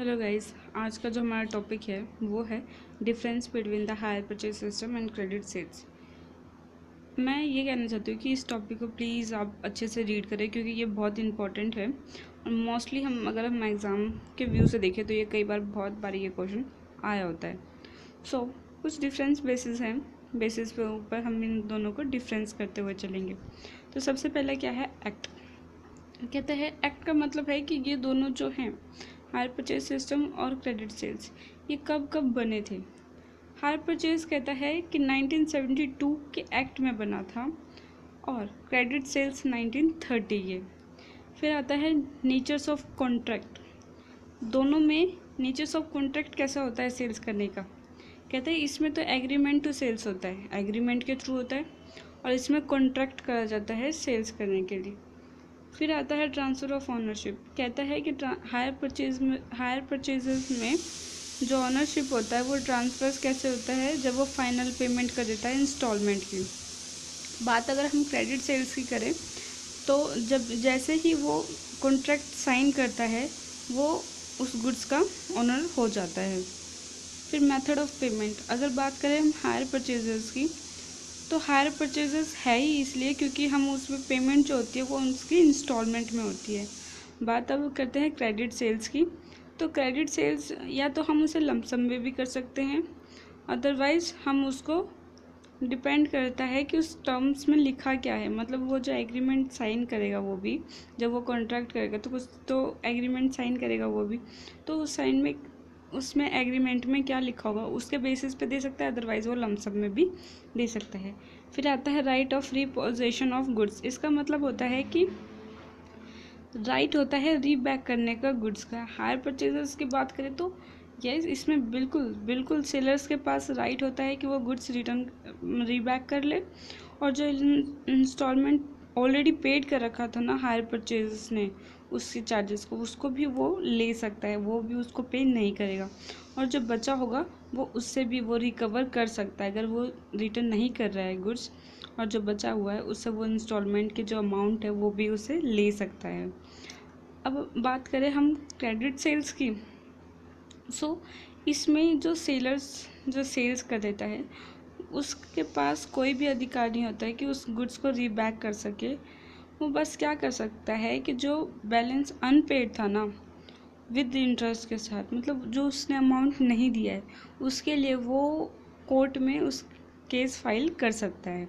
Hello guys, आज का जो हमारा टॉपिक है वो है difference between the hire purchase system and credit sales. मैं ये कहना चाहती हूँ कि इस टॉपिक को प्लीज़ आप अच्छे से रीड करें क्योंकि ये बहुत इंपॉर्टेंट है और मोस्टली अगर हम एग्ज़ाम के व्यू से देखें तो ये कई बार बहुत बार ये क्वेश्चन आया होता है। सो कुछ डिफरेंस बेसिस हैं, बेसिस पे ऊपर हम इन दोनों को डिफरेंस करते हुए चलेंगे। तो सबसे पहले क्या है, एक्ट। कहते हैं एक्ट का मतलब है कि ये दोनों जो हैं, हायर परचेज सिस्टम और क्रेडिट सेल्स, ये कब कब बने थे। हायर परचेज कहता है कि 1972 के एक्ट में बना था और क्रेडिट सेल्स 1930 के। फिर आता है नेचर्स ऑफ कॉन्ट्रैक्ट। दोनों में नेचर्स ऑफ कॉन्ट्रैक्ट कैसा होता है सेल्स करने का। कहते हैं इसमें तो एग्रीमेंट टू सेल्स होता है, एग्रीमेंट के थ्रू होता है, और इसमें कॉन्ट्रैक्ट करा जाता है सेल्स करने के लिए। फिर आता है ट्रांसफ़र ऑफ ऑनरशिप। कहता है कि हायर परचेजेस में जो ऑनरशिप होता है वो ट्रांसफ़र कैसे होता है, जब वो फाइनल पेमेंट कर देता है इंस्टॉलमेंट की। बात अगर हम क्रेडिट सेल्स की करें तो जैसे ही वो कॉन्ट्रैक्ट साइन करता है वो उस गुड्स का ऑनर हो जाता है। फिर मेथड ऑफ पेमेंट, अगर बात करें हम हायर परचेजेस की तो हायर परचेजेस है ही इसलिए क्योंकि हम उसमें पेमेंट जो होती है वो उसकी इंस्टॉलमेंट में होती है। बात अब करते हैं क्रेडिट सेल्स की। तो क्रेडिट सेल्स या तो हम उसे लमसम में भी कर सकते हैं, अदरवाइज़ हम उसको डिपेंड करता है कि उस टर्म्स में लिखा क्या है। मतलब वो जो एग्रीमेंट साइन करेगा वो भी, जब वो कॉन्ट्रैक्ट करेगा तो कुछ तो एग्रीमेंट साइन करेगा वो भी, तो उस साइन में उसमें एग्रीमेंट में क्या लिखा होगा उसके बेसिस पे दे सकता है, अदरवाइज़ वो लमसम में भी दे सकता है। फिर आता है राइट ऑफ रीपोजेशन ऑफ गुड्स। इसका मतलब होता है कि राइट होता है रीबैक करने का गुड्स का। हायर परचेजर्स की बात करें तो यस, इसमें बिल्कुल बिल्कुल सेलर्स के पास राइट होता है कि वो गुड्स रिटर्न रीबैक कर ले, और जो इंस्टॉलमेंट ऑलरेडी पेड कर रखा था ना हायर परचेजर्स ने उसके चार्जेस को, उसको भी वो ले सकता है, वो भी उसको पे नहीं करेगा, और जो बचा होगा वो उससे भी वो रिकवर कर सकता है अगर वो रिटर्न नहीं कर रहा है गुड्स, और जो बचा हुआ है उससे वो इंस्टॉलमेंट की जो अमाउंट है वो भी उसे ले सकता है। अब बात करें हम क्रेडिट सेल्स की, इसमें जो सेल्स कर देता है उसके पास कोई भी अधिकार नहीं होता है कि उस गुड्स को रीबैक कर सके। वो बस क्या कर सकता है कि जो बैलेंस अनपेड था ना विद इंटरेस्ट के साथ, मतलब जो उसने अमाउंट नहीं दिया है उसके लिए वो कोर्ट में उस केस फाइल कर सकता है।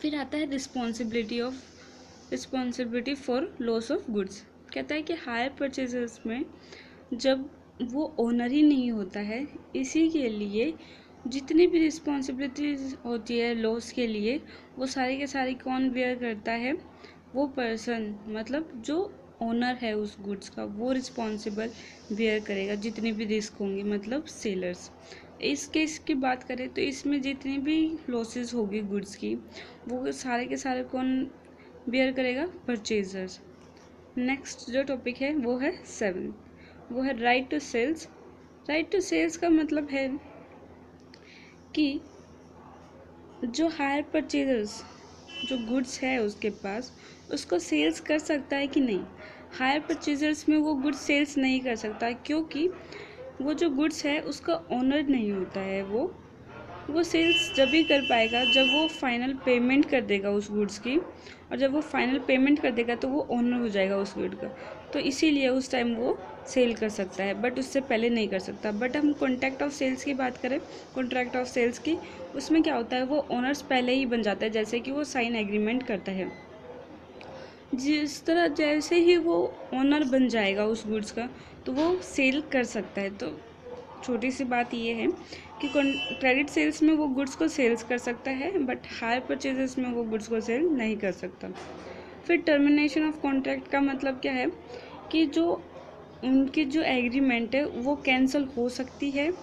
फिर आता है responsibility for loss of goods. कहता है कि हायर परचेजेस में जब वो ओनर ही नहीं होता है, इसी के लिए जितनी भी रिस्पॉन्सिबिलिटीज होती है लॉस के लिए वो सारी के सारी कौन बेयर करता है, वो पर्सन, मतलब जो ओनर है उस गुड्स का वो रिस्पॉन्सिबल बेयर करेगा जितनी भी रिस्क होंगी, मतलब सेलर्स। इस केस की बात करें तो इसमें जितनी भी लॉसेस होगी गुड्स की वो सारे के सारे कौन बेयर करेगा, परचेजर्स। नेक्स्ट जो टॉपिक है वो है 7, वो है right to sales. Right to sales का मतलब है कि जो हायर परचेजर्स जो गुड्स है उसके पास उसको सेल्स कर सकता है कि नहीं। हायर परचेजर्स में वो गुड्स सेल्स नहीं कर सकता क्योंकि वो जो गुड्स है उसका ओनर नहीं होता है। वो सेल्स जब भी कर पाएगा जब वो फाइनल पेमेंट कर देगा उस गुड्स की, और जब वो फाइनल पेमेंट कर देगा तो वो ओनर हो जाएगा उस गुड का, तो इसीलिए उस टाइम वो सेल कर सकता है, बट उससे पहले नहीं कर सकता। बट हम कॉन्ट्रैक्ट ऑफ सेल्स की बात करें, कॉन्ट्रैक्ट ऑफ सेल्स की, उसमें क्या होता है वो ओनर्स पहले ही बन जाता है, जैसे कि वो साइन एग्रीमेंट करता है। जिस तरह जैसे ही वो ओनर बन जाएगा उस गुड्स का तो वो सेल कर सकता है। तो छोटी सी बात ये है कि क्रेडिट सेल्स में वो गुड्स को सेल्स कर सकता है, बट हायर परचेजेस में वो गुड्स को सेल नहीं कर सकता। फिर टर्मिनेशन ऑफ कॉन्ट्रैक्ट का मतलब क्या है कि जो उनकी जो एग्रीमेंट है वो कैंसिल हो सकती है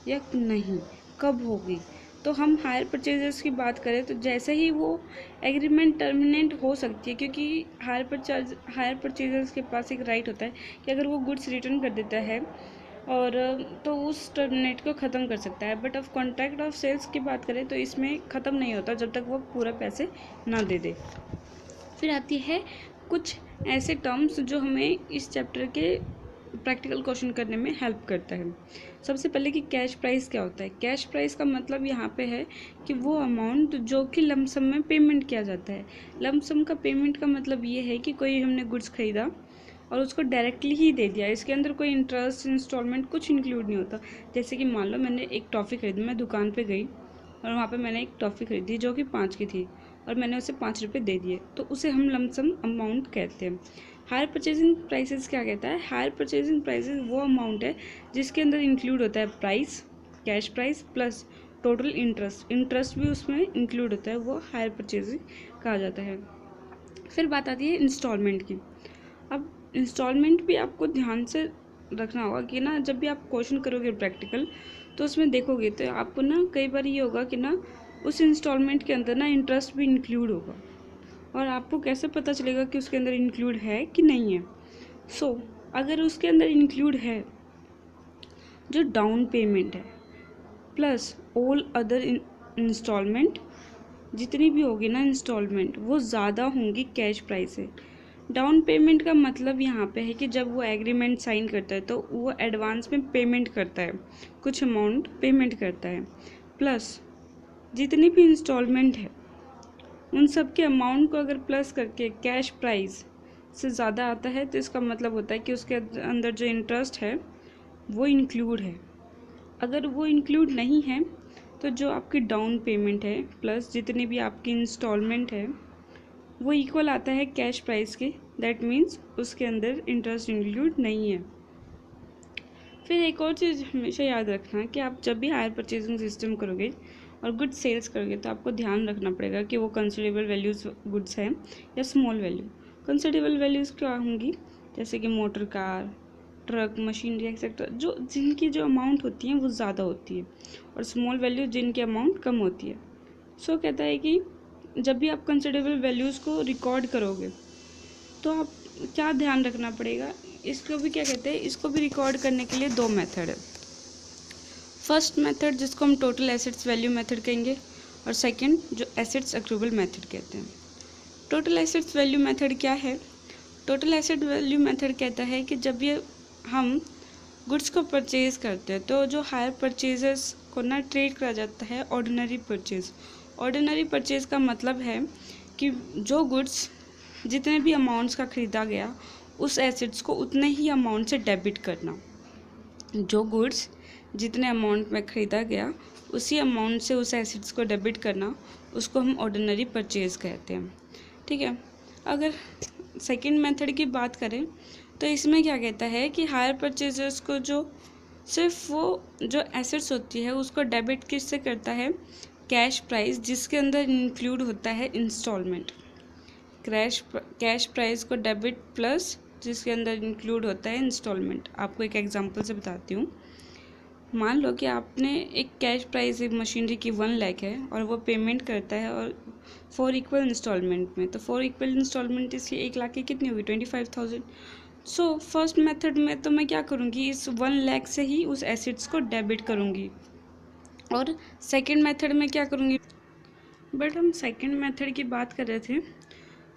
या नहीं, कब होगी। तो हम हायर परचेजर्स की बात करें तो जैसे ही वो एग्रीमेंट टर्मिनेट हो सकती है, क्योंकि हायर परचेजर्स के पास एक राइट होता है कि अगर वो गुड्स रिटर्न कर देता है और तो उस टर्मिनेट को ख़त्म कर सकता है। But of contract of sales की बात करें तो इसमें ख़त्म नहीं होता जब तक वो पूरा पैसे ना दे दे। फिर आती है कुछ ऐसे टर्म्स जो हमें इस चैप्टर के प्रैक्टिकल क्वेश्चन करने में हेल्प करता है। सबसे पहले कि कैश प्राइस क्या होता है। कैश प्राइस का मतलब यहाँ पे है कि वो अमाउंट जो कि लमसम में पेमेंट किया जाता है। लमसम का पेमेंट का मतलब ये है कि कोई हमने गुड्स खरीदा और उसको डायरेक्टली ही दे दिया, इसके अंदर कोई इंटरेस्ट इंस्टॉलमेंट कुछ इंक्लूड नहीं होता। जैसे कि मान लो मैंने एक टॉफ़ी खरीदी, मैं दुकान पे गई और वहाँ पे मैंने एक टॉफ़ी खरीदी जो कि 5 की थी और मैंने उसे 5 रुपये दे दिए, तो उसे हम लमसम अमाउंट कहते हैं। हायर परचेजिंग प्राइसेस क्या कहता है? हायर परचेजिंग प्राइसेस वो अमाउंट है जिसके अंदर इंक्लूड होता है price, cash price plus total interest भी उसमें इंक्लूड होता है, वो हायर परचेजिंग कहा जाता है। फिर बात आती है इंस्टॉलमेंट की। अब इंस्टॉलमेंट भी आपको ध्यान से रखना होगा कि ना, जब भी आप क्वेश्चन करोगे प्रैक्टिकल तो उसमें देखोगे तो आपको ना कई बार ये होगा कि ना उस इंस्टॉलमेंट के अंदर ना इंटरेस्ट भी इंक्लूड होगा और आपको कैसे पता चलेगा कि उसके अंदर इंक्लूड है कि नहीं है। अगर उसके अंदर इंक्लूड है जो डाउन पेमेंट है प्लस ऑल अदर इंस्टॉलमेंट, जितनी भी होगी ना इंस्टॉलमेंट वो ज़्यादा होंगी कैश प्राइस से। डाउन पेमेंट का मतलब यहाँ पे है कि जब वो एग्रीमेंट साइन करता है तो वो एडवांस में पेमेंट करता है, कुछ अमाउंट पेमेंट करता है, प्लस जितनी भी इंस्टॉलमेंट है उन सब के अमाउंट को अगर प्लस करके कैश प्राइस से ज़्यादा आता है तो इसका मतलब होता है कि उसके अंदर जो इंटरेस्ट है वो इंक्लूड है। अगर वो इंक्लूड नहीं है तो जो आपकी डाउन पेमेंट है प्लस जितनी भी आपकी इंस्टॉलमेंट है वो इक्वल आता है कैश प्राइस के। दैट मीन्स उसके अंदर इंटरेस्ट इंक्लूड नहीं है। फिर एक और चीज़ हमेशा याद रखना कि आप जब भी हायर परचेजिंग सिस्टम करोगे और गुड सेल्स करोगे तो आपको ध्यान रखना पड़ेगा कि वो कंसिडरेबल वैल्यूज़ गुड्स हैं या स्मॉल वैल्यू। कंसिडरेबल वैल्यूज़ क्या होंगी? जैसे कि motor car, truck, machinery etcetera, जो जिनकी जो अमाउंट होती है वो ज़्यादा होती है, और स्मॉल वैल्यू जिनकी अमाउंट कम होती है। कहता है कि जब भी आप कंसिडरेबल वैल्यूज़ को रिकॉर्ड करोगे तो आप क्या ध्यान रखना पड़ेगा, इसको भी क्या कहते हैं, इसको भी रिकॉर्ड करने के लिए 2 मेथड है। फर्स्ट मेथड जिसको हम टोटल एसेट्स वैल्यू मेथड कहेंगे और सेकंड जो एसेट्स अक्रूवल मेथड कहते हैं। टोटल एसेट्स वैल्यू मेथड क्या है? टोटल एसेट वैल्यू मेथड कहता है कि जब ये हम गुड्स को परचेज करते हैं तो जो हायर परचेजर्स को ना ट्रीट करा जाता है ऑर्डिनरी परचेज। ऑर्डिनरी परचेज का मतलब है कि जो गुड्स जितने भी अमाउंट्स का ख़रीदा गया उस एसेट्स को उतने ही अमाउंट से डेबिट करना। जो गुड्स जितने अमाउंट में ख़रीदा गया उसी अमाउंट से उस एसेट्स को डेबिट करना, उसको हम ऑर्डिनरी परचेज कहते हैं। ठीक है। अगर सेकंड मेथड की बात करें तो इसमें क्या कहता है कि हायर परचेजर्स को जो सिर्फ वो जो एसेट्स होती है उसको डेबिट किससे करता है? कैश प्राइस, जिसके अंदर इंक्लूड होता है इंस्टॉलमेंट। कैश प्राइस को डेबिट प्लस जिसके अंदर इंक्लूड होता है इंस्टॉलमेंट। आपको एक एग्जांपल से बताती हूँ। मान लो कि आपने एक कैश प्राइस एक मशीनरी की 1 लाख है और वो पेमेंट करता है और 4 इक्वल इंस्टॉलमेंट में, तो 4 इक्वल इंस्टॉलमेंट इसकी 1 लाख की कितनी होगी? 25,000। फर्स्ट मेथड में तो मैं क्या करूँगी, इस 1 लाख से ही उस एसेट्स को डेबिट करूँगी, और सेकेंड मेथड में क्या करूँगी? बट हम सेकेंड मेथड की बात कर रहे थे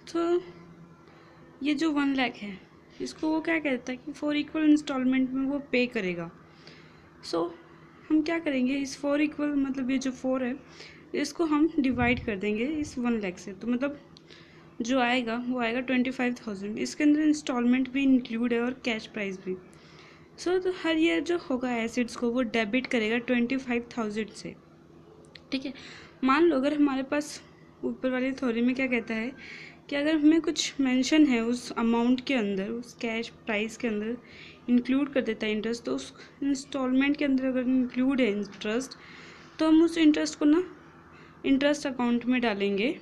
तो ये जो 1 लाख है इसको वो क्या कहता है कि 4 इक्वल इंस्टॉलमेंट में वो पे करेगा। हम क्या करेंगे, इस 4 इक्वल मतलब ये जो 4 है इसको हम डिवाइड कर देंगे इस 1 लाख से, तो मतलब जो आएगा वो आएगा 25,000। इसके अंदर इंस्टॉलमेंट भी इंक्लूड है और कैश प्राइस भी। तो हर ईयर जो होगा एसेट्स को वो डेबिट करेगा 25,000 से। ठीक है। मान लो अगर हमारे पास ऊपर वाली थ्योरी में क्या कहता है कि अगर हमें कुछ मेंशन है उस अमाउंट के अंदर, उस कैश प्राइस के अंदर इंक्लूड कर देता है इंटरेस्ट, तो उस इंस्टॉलमेंट के अंदर अगर इंक्लूड है इंटरेस्ट तो हम उस इंटरेस्ट को ना इंटरेस्ट अकाउंट में डालेंगे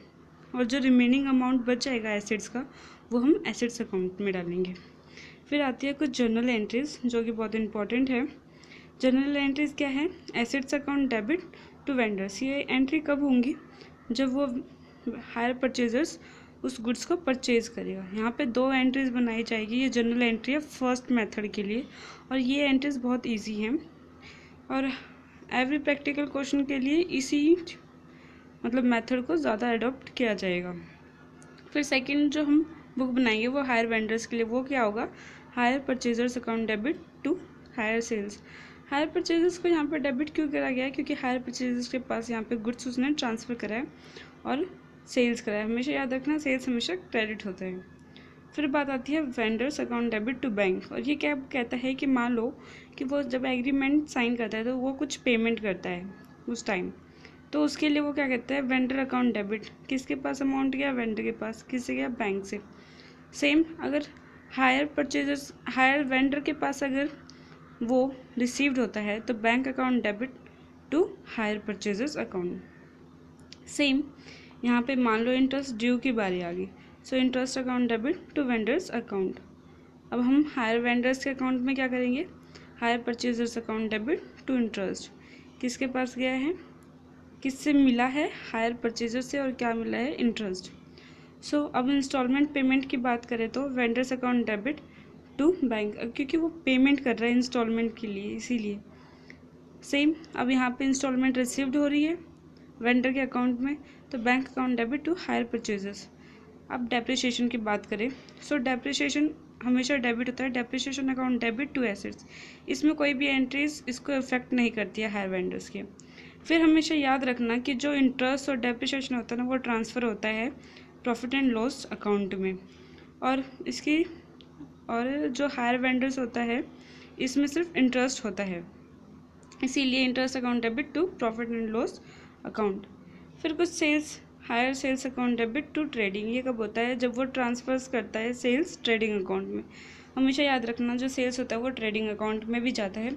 और जो रिमेनिंग अमाउंट बच जाएगा एसेट्स का वो हम एसेट्स अकाउंट में डालेंगे। फिर आती है कुछ जर्नल एंट्रीज जो कि बहुत इंपॉर्टेंट है। जर्नल एंट्रीज क्या है? Assets account debit to vendors. ये एंट्री कब होंगी? जब वो हायर परचेजर्स उस गुड्स को परचेज करेगा। यहाँ पे 2 एंट्रीज बनाई जाएगी। ये जनरल एंट्री है फर्स्ट मेथड के लिए और ये एंट्रीज बहुत इजी हैं और एवरी प्रैक्टिकल क्वेश्चन के लिए इसी मतलब मेथड को ज़्यादा अडॉप्ट किया जाएगा। फिर सेकंड जो हम बुक बनाएंगे वो हायर वेंडर्स के लिए, वो क्या होगा? Hire purchasers account debit to hire sales. Hire purchasers को यहाँ पर डेबिट क्यों करा गया है? क्योंकि हायर परचेजर्स के पास यहाँ पे गुड्स उसने ट्रांसफ़र करा है और सेल्स करा है। हमेशा याद रखना, सेल्स हमेशा क्रेडिट होता है। फिर बात आती है vendors account debit to bank, और ये क्या कहता है कि मान लो कि वो जब एग्रीमेंट साइन करता है तो वो कुछ पेमेंट करता है उस टाइम, तो उसके लिए वो क्या कहता है, वेंडर अकाउंट डेबिट। किसके पास अमाउंट गया? वेंडर के पास। किससे गया? बैंक से। सेम अगर हायर वेंडर के पास अगर वो रिसीव्ड होता है तो bank account debit to hire purchasers account. Same यहाँ पे मान लो इंटरेस्ट ड्यू की बारी आ गई, so interest account debit to vendors account. अब हम हायर वेंडर्स के अकाउंट में क्या करेंगे? Hire purchasers account debit to interest. किसके पास गया है? किससे मिला है? हायर परचेजर से। और क्या मिला है? इंटरेस्ट। सो अब इंस्टॉलमेंट पेमेंट की बात करें तो vendors account debit to bank, क्योंकि वो पेमेंट कर रहा है इंस्टॉलमेंट के लिए, इसीलिए। सेम अब यहाँ पे इंस्टॉलमेंट रिसीव्ड हो रही है वेंडर के अकाउंट में, तो bank account debit to hire purchasers. अब डेप्रिसिएशन की बात करें, सो डेप्रिसिएशन हमेशा डेबिट होता है। Depreciation account debit to assets, इसमें कोई भी एंट्रीज इसको इफेक्ट नहीं करती है हायर वेंडर्स के। फिर हमेशा याद रखना कि जो इंटरेस्ट और डेप्रिसिएशन होता है ना, वो ट्रांसफ़र होता है प्रॉफिट एंड लॉस अकाउंट में, और जो हायर वेंडर्स होता है इसमें सिर्फ इंटरेस्ट होता है, इसीलिए interest account debit to profit and loss account. फिर कुछ hire sales account debit to trading, ये कब होता है? जब वो ट्रांसफर्स करता है सेल्स ट्रेडिंग अकाउंट में। हमेशा याद रखना, जो सेल्स होता है वो ट्रेडिंग अकाउंट में भी जाता है।